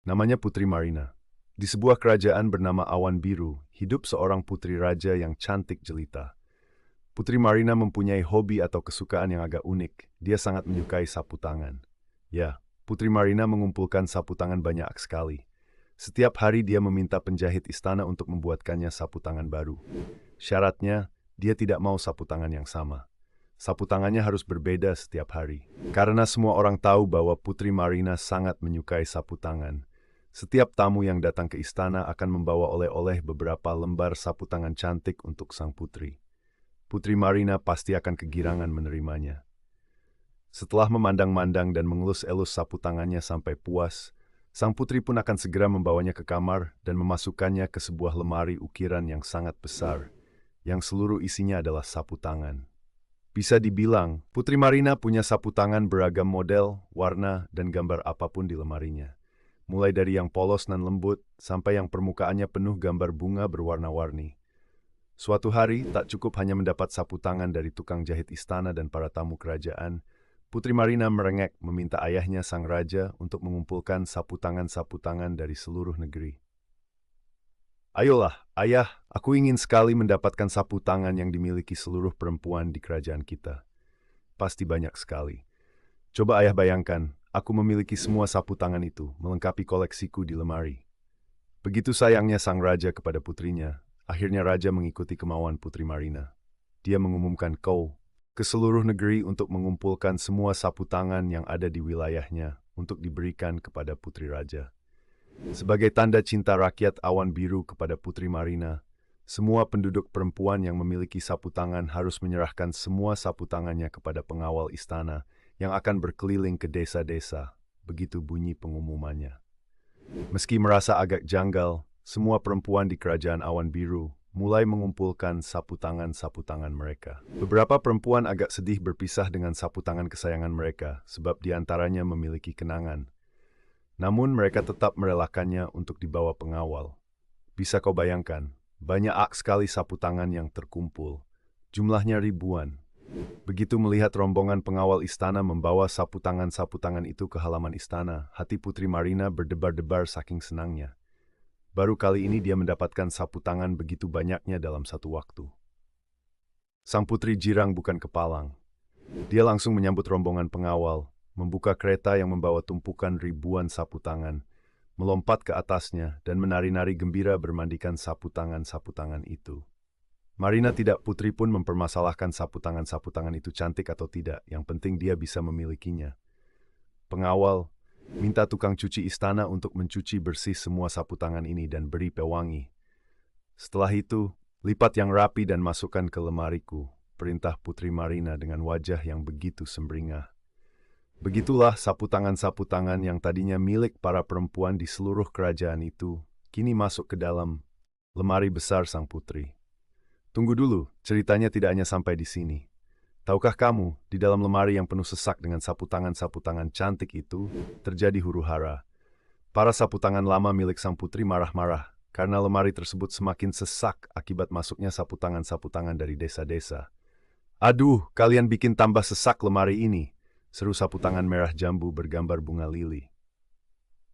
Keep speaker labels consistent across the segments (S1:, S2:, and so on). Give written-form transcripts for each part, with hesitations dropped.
S1: Namanya Putri Marina. Di sebuah kerajaan bernama Awan Biru, hidup seorang putri raja yang cantik jelita. Putri Marina mempunyai hobi atau kesukaan yang agak unik. Dia sangat menyukai sapu tangan. Ya, Putri Marina mengumpulkan sapu tangan banyak sekali. Setiap hari dia meminta penjahit istana untuk membuatkannya sapu tangan baru. Syaratnya, dia tidak mau sapu tangan yang sama. Sapu tangannya harus berbeda setiap hari. Karena semua orang tahu bahwa Putri Marina sangat menyukai sapu tangan. Setiap tamu yang datang ke istana akan membawa oleh-oleh beberapa lembar sapu tangan cantik untuk sang putri. Putri Marina pasti akan kegirangan menerimanya. Setelah memandang-mandang dan mengelus-elus sapu tangannya sampai puas, sang putri pun akan segera membawanya ke kamar dan memasukkannya ke sebuah lemari ukiran yang sangat besar, yang seluruh isinya adalah sapu tangan. Bisa dibilang, Putri Marina punya sapu tangan beragam model, warna, dan gambar apapun di lemarinya. Mulai dari yang polos dan lembut, sampai yang permukaannya penuh gambar bunga berwarna-warni. Suatu hari, tak cukup hanya mendapat sapu tangan dari tukang jahit istana dan para tamu kerajaan, Putri Marina merengek meminta ayahnya sang raja untuk mengumpulkan sapu tangan dari seluruh negeri. Ayolah, ayah, aku ingin sekali mendapatkan sapu tangan yang dimiliki seluruh perempuan di kerajaan kita. Pasti banyak sekali. Coba ayah bayangkan, aku memiliki semua sapu tangan itu, melengkapi koleksiku di lemari. Begitu sayangnya sang raja kepada putrinya, akhirnya raja mengikuti kemauan Putri Marina. Dia mengumumkan ke seluruh negeri untuk mengumpulkan semua sapu tangan yang ada di wilayahnya untuk diberikan kepada Putri Raja. Sebagai tanda cinta rakyat Awan Biru kepada Putri Marina, semua penduduk perempuan yang memiliki sapu tangan harus menyerahkan semua sapu tangannya kepada pengawal istana yang akan berkeliling ke desa-desa. Begitu bunyi pengumumannya. Meski merasa agak janggal, semua perempuan di kerajaan Awan Biru mulai mengumpulkan sapu tangan mereka. Beberapa perempuan agak sedih berpisah dengan sapu tangan kesayangan mereka sebab diantaranya memiliki kenangan. Namun mereka tetap merelakannya untuk dibawa pengawal. Bisa kau bayangkan, banyak sekali sapu tangan yang terkumpul. Jumlahnya ribuan. Begitu melihat rombongan pengawal istana membawa sapu tangan itu ke halaman istana, hati Putri Marina berdebar-debar saking senangnya. Baru kali ini dia mendapatkan sapu tangan begitu banyaknya dalam satu waktu. Sang putri girang bukan kepalang. Dia langsung menyambut rombongan pengawal, membuka kereta yang membawa tumpukan ribuan sapu tangan, melompat ke atasnya dan menari-nari gembira bermandikan sapu tangan itu. Marina tidak putri pun mempermasalahkan sapu tangan itu cantik atau tidak, yang penting dia bisa memilikinya. Pengawal minta tukang cuci istana untuk mencuci bersih semua sapu tangan ini dan beri pewangi. Setelah itu, lipat yang rapi dan masukkan ke lemariku, perintah Putri Marina dengan wajah yang begitu sumringah. Begitulah sapu tangan yang tadinya milik para perempuan di seluruh kerajaan itu, kini masuk ke dalam lemari besar sang putri. Tunggu dulu, ceritanya tidak hanya sampai di sini. Tahukah kamu, di dalam lemari yang penuh sesak dengan sapu tangan cantik itu, terjadi huru-hara. Para sapu tangan lama milik sang putri marah-marah, karena lemari tersebut semakin sesak akibat masuknya sapu tangan dari desa-desa. Aduh, kalian bikin tambah sesak lemari ini, seru sapu tangan merah jambu bergambar bunga lili.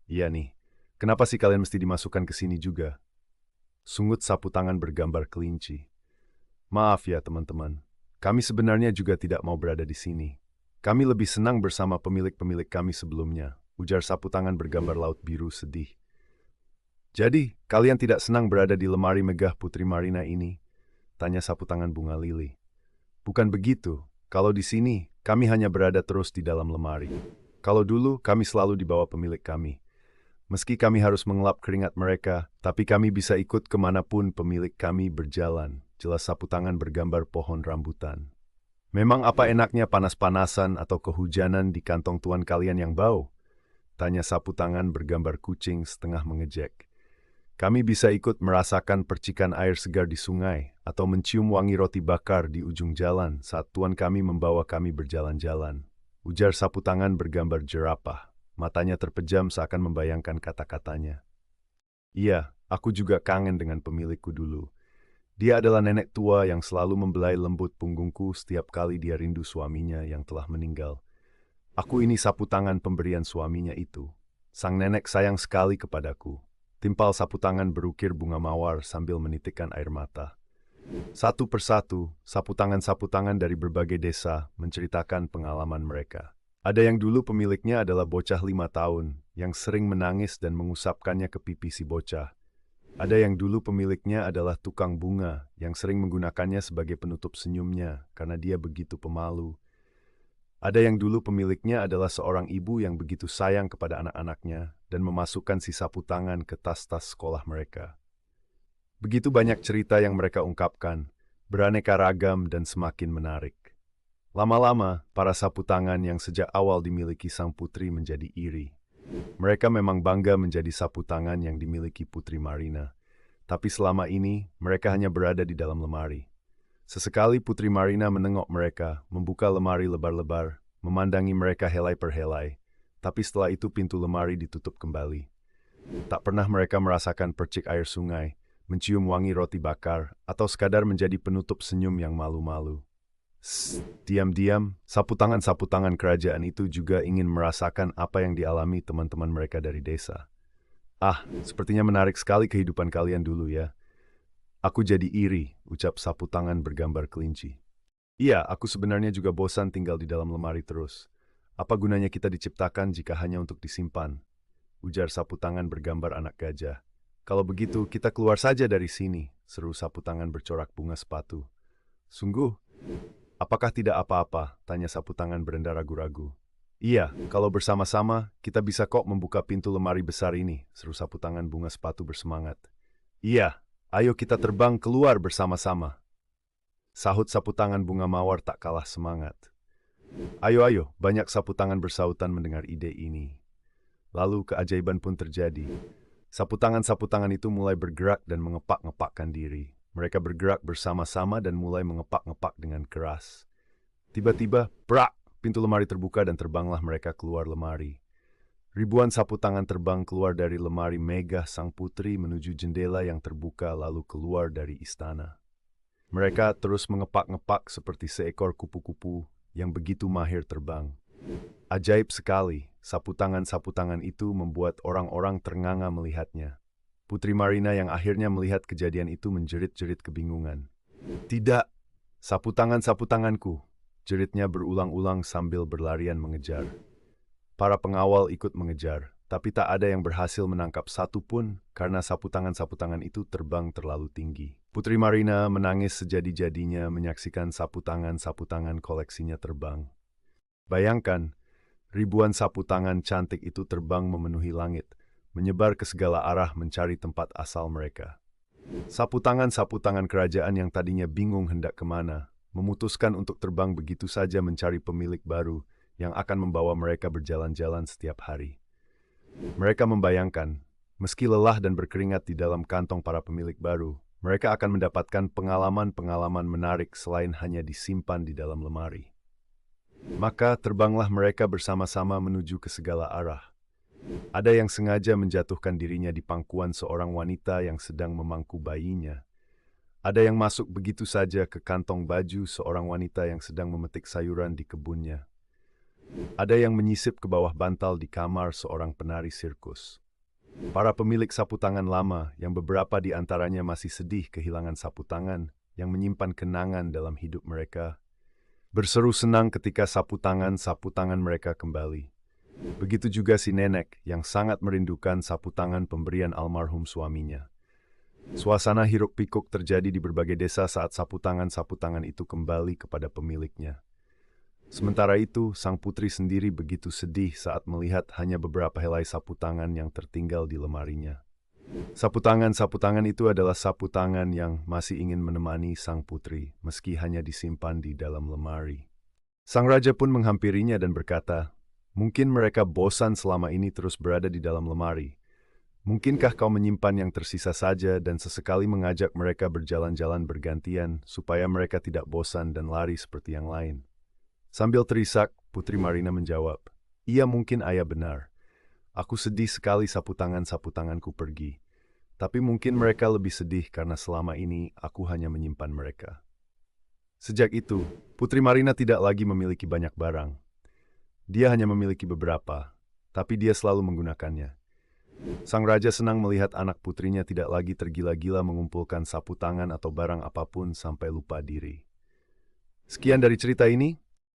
S1: Iya nih, kenapa sih kalian mesti dimasukkan ke sini juga? Sungut sapu tangan bergambar kelinci. Maaf ya teman-teman, kami sebenarnya juga tidak mau berada di sini. Kami lebih senang bersama pemilik-pemilik kami sebelumnya, ujar sapu tangan bergambar laut biru sedih. Jadi, kalian tidak senang berada di lemari megah Putri Marina ini? Tanya sapu tangan bunga lili. Bukan begitu, kalau di sini, kami hanya berada terus di dalam lemari. Kalau dulu, kami selalu dibawa pemilik kami. Meski kami harus mengelap keringat mereka, tapi kami bisa ikut kemanapun pemilik kami berjalan. Jelas sapu tangan bergambar pohon rambutan. Memang apa enaknya panas-panasan atau kehujanan di kantong tuan kalian yang bau? Tanya sapu tangan bergambar kucing setengah mengejek. Kami bisa ikut merasakan percikan air segar di sungai atau mencium wangi roti bakar di ujung jalan saat tuan kami membawa kami berjalan-jalan. Ujar sapu tangan bergambar jerapah. Matanya terpejam seakan membayangkan kata-katanya. Iya, aku juga kangen dengan pemilikku dulu. Dia adalah nenek tua yang selalu membelai lembut punggungku setiap kali dia rindu suaminya yang telah meninggal. Aku ini sapu tangan pemberian suaminya itu. Sang nenek sayang sekali kepadaku. Timpal sapu tangan berukir bunga mawar sambil menitikkan air mata. Satu persatu, sapu tangan dari berbagai desa menceritakan pengalaman mereka. Ada yang dulu pemiliknya adalah bocah 5 tahun yang sering menangis dan mengusapkannya ke pipi si bocah. Ada yang dulu pemiliknya adalah tukang bunga yang sering menggunakannya sebagai penutup senyumnya karena dia begitu pemalu. Ada yang dulu pemiliknya adalah seorang ibu yang begitu sayang kepada anak-anaknya dan memasukkan si sapu tangan ke tas-tas sekolah mereka. Begitu banyak cerita yang mereka ungkapkan, beraneka ragam dan semakin menarik. Lama-lama, para sapu tangan yang sejak awal dimiliki sang putri menjadi iri. Mereka memang bangga menjadi sapu tangan yang dimiliki Putri Marina. Tapi selama ini, mereka hanya berada di dalam lemari. Sesekali Putri Marina menengok mereka, membuka lemari lebar-lebar, memandangi mereka helai per helai. Tapi setelah itu pintu lemari ditutup kembali. Tak pernah mereka merasakan percik air sungai, mencium wangi roti bakar, atau sekadar menjadi penutup senyum yang malu-malu. Diam-diam, sapu tangan kerajaan itu juga ingin merasakan apa yang dialami teman-teman mereka dari desa. Ah, sepertinya menarik sekali kehidupan kalian dulu ya. Aku jadi iri, ucap sapu tangan bergambar kelinci. Iya, aku sebenarnya juga bosan tinggal di dalam lemari terus. Apa gunanya kita diciptakan jika hanya untuk disimpan? Ujar sapu tangan bergambar anak gajah. Kalau begitu, kita keluar saja dari sini, seru sapu tangan bercorak bunga sepatu. Sungguh? Apakah tidak apa-apa? Tanya sapu tangan berenda ragu-ragu. Iya, kalau bersama-sama, kita bisa kok membuka pintu lemari besar ini, seru sapu tangan bunga sepatu bersemangat. Iya, ayo kita terbang keluar bersama-sama. Sahut sapu tangan bunga mawar tak kalah semangat. Ayo, banyak sapu tangan bersautan mendengar ide ini. Lalu keajaiban pun terjadi. Sapu tangan itu mulai bergerak dan mengepak-ngepakkan diri. Mereka bergerak bersama-sama dan mulai mengepak-ngepak dengan keras. Tiba-tiba, brak! Pintu lemari terbuka dan terbanglah mereka keluar lemari. Ribuan sapu tangan terbang keluar dari lemari megah sang putri menuju jendela yang terbuka lalu keluar dari istana. Mereka terus mengepak-ngepak seperti seekor kupu-kupu yang begitu mahir terbang. Ajaib sekali, sapu tangan itu membuat orang-orang ternganga melihatnya. Putri Marina yang akhirnya melihat kejadian itu menjerit-jerit kebingungan. Tidak, sapu tanganku, jeritnya berulang-ulang sambil berlarian mengejar. Para pengawal ikut mengejar, tapi tak ada yang berhasil menangkap satu pun karena sapu tangan itu terbang terlalu tinggi. Putri Marina menangis sejadi-jadinya menyaksikan sapu tangan koleksinya terbang. Bayangkan, ribuan sapu tangan cantik itu terbang memenuhi langit, menyebar ke segala arah mencari tempat asal mereka. Sapu tangan kerajaan yang tadinya bingung hendak kemana, memutuskan untuk terbang begitu saja mencari pemilik baru yang akan membawa mereka berjalan-jalan setiap hari. Mereka membayangkan, meski lelah dan berkeringat di dalam kantong para pemilik baru, mereka akan mendapatkan pengalaman-pengalaman menarik selain hanya disimpan di dalam lemari. Maka terbanglah mereka bersama-sama menuju ke segala arah. Ada yang sengaja menjatuhkan dirinya di pangkuan seorang wanita yang sedang memangku bayinya. Ada yang masuk begitu saja ke kantong baju seorang wanita yang sedang memetik sayuran di kebunnya. Ada yang menyisip ke bawah bantal di kamar seorang penari sirkus. Para pemilik sapu tangan lama yang beberapa di antaranya masih sedih kehilangan sapu tangan yang menyimpan kenangan dalam hidup mereka, berseru senang ketika sapu tangan mereka kembali. Begitu juga si nenek yang sangat merindukan sapu tangan pemberian almarhum suaminya. Suasana hiruk-pikuk terjadi di berbagai desa saat sapu tangan itu kembali kepada pemiliknya. Sementara itu, sang putri sendiri begitu sedih saat melihat hanya beberapa helai sapu tangan yang tertinggal di lemarinya. Sapu tangan itu adalah sapu tangan yang masih ingin menemani sang putri, meski hanya disimpan di dalam lemari. Sang raja pun menghampirinya dan berkata, "Mungkin mereka bosan selama ini terus berada di dalam lemari. Mungkinkah kau menyimpan yang tersisa saja dan sesekali mengajak mereka berjalan-jalan bergantian supaya mereka tidak bosan dan lari seperti yang lain?" Sambil terisak, Putri Marina menjawab, "Iya, mungkin ayah benar. Aku sedih sekali sapu tanganku pergi. Tapi mungkin mereka lebih sedih karena selama ini aku hanya menyimpan mereka." Sejak itu, Putri Marina tidak lagi memiliki banyak barang. Dia hanya memiliki beberapa, tapi dia selalu menggunakannya. Sang raja senang melihat anak putrinya tidak lagi tergila-gila mengumpulkan sapu tangan atau barang apapun sampai lupa diri. Sekian dari cerita ini.